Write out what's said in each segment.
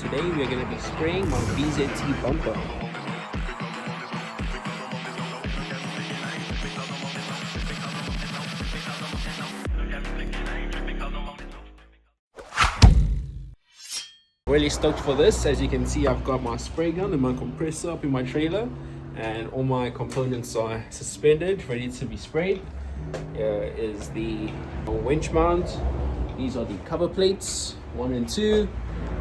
today we are going to be spraying my VZT bumper. Really stoked for this. As you can see, I've got my spray gun and my compressor up in my trailer, and all my components are suspended, ready to be sprayed. Here is the winch mount. These are the cover plates, 1 and 2,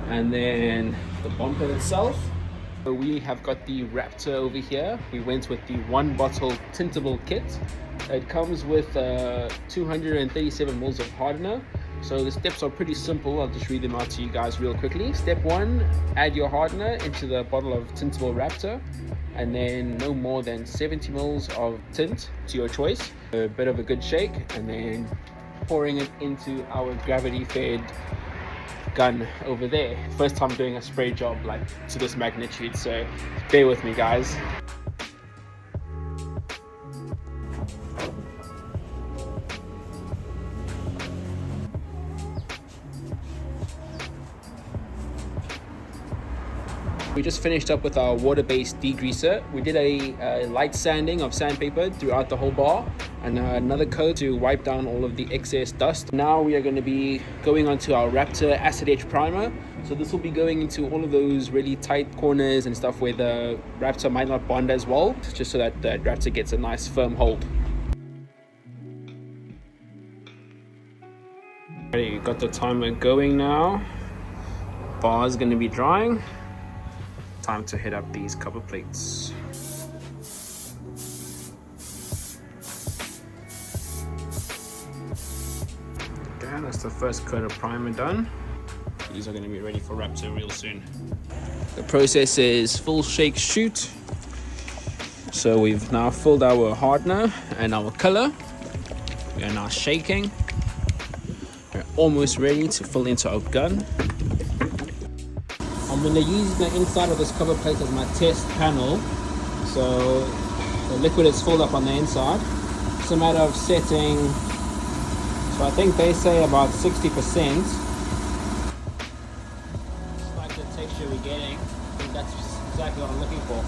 and then the bumper itself. So we have got the Raptor over here. We went with the 1 bottle tintable kit. It comes with 237 mils of hardener. So the steps are pretty simple. I'll just read them out to you guys real quickly. Step 1, add your hardener into the bottle of tintable Raptor, and then no more than 70 mils of tint to your choice. A bit of a good shake, and then pouring it into our gravity fed gun over there. First time doing a spray job like to this magnitude, so bear with me, guys. We just finished up with our water-based degreaser. We did a light sanding of sandpaper throughout the whole bar, and another coat to wipe down all of the excess dust. Now we are going to be going onto our Raptor acid etch primer. So this will be going into all of those really tight corners and stuff where the Raptor might not bond as well, just so that the Raptor gets a nice firm hold. Alright, got the timer going now. Bar is going to be drying. Time to hit up these cover plates. Okay, that's the first coat of primer done. These are going to be ready for Raptor real soon. The process is full shake shoot. So we've now filled our hardener and our color. We are now shaking. We're almost ready to fill into our gun. I'm going to use the inside of this cover plate as my test panel. So the liquid is filled up on the inside. It's a matter of setting, so I think they say about 60%. Just like the texture we're getting, I think that's exactly what I'm looking for.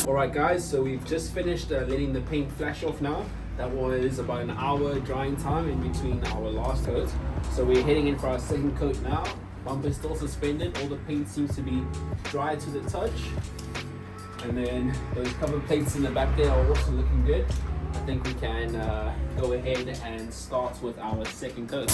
Alright guys, so we've just finished letting the paint flash off now. That was about an hour drying time in between our last coat. So we're heading in for our second coat now. Bumper is still suspended, all the paint seems to be dry to the touch. And then those cover plates in the back there are also looking good. I think we can go ahead and start with our second coat.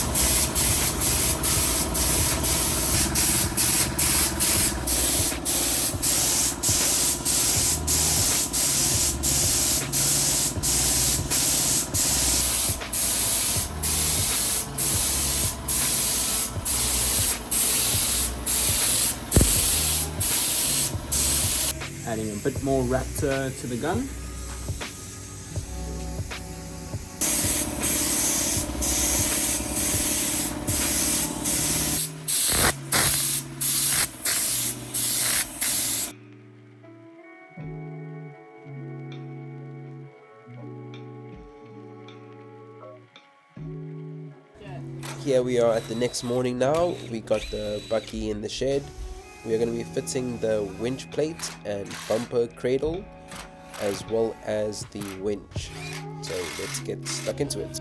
Adding a bit more Raptor to the gun. Here we are at the next morning now. We got the bucky in the shed. We are going to be fitting the winch plate and bumper cradle as well as the winch. So let's get stuck into it.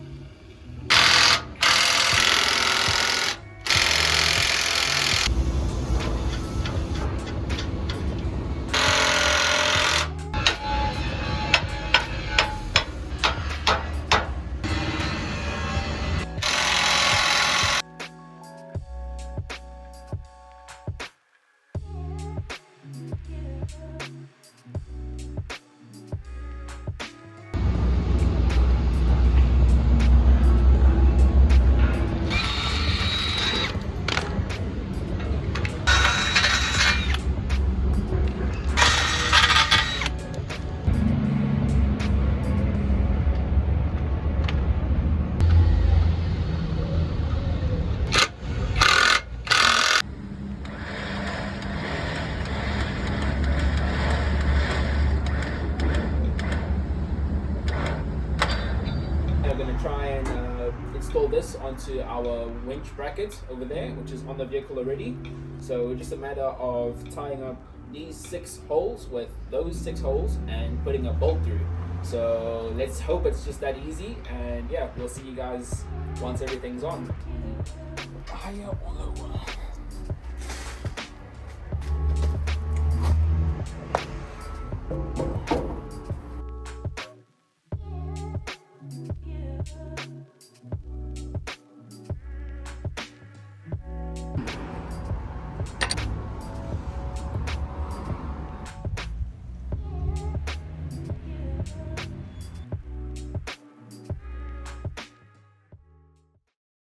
then install this onto our winch bracket over there, which is on the vehicle already. So just a matter of tying up these 6 holes with those 6 holes and putting a bolt through. So let's hope it's just that easy, and yeah, we'll see you guys once everything's on. Higher or lower?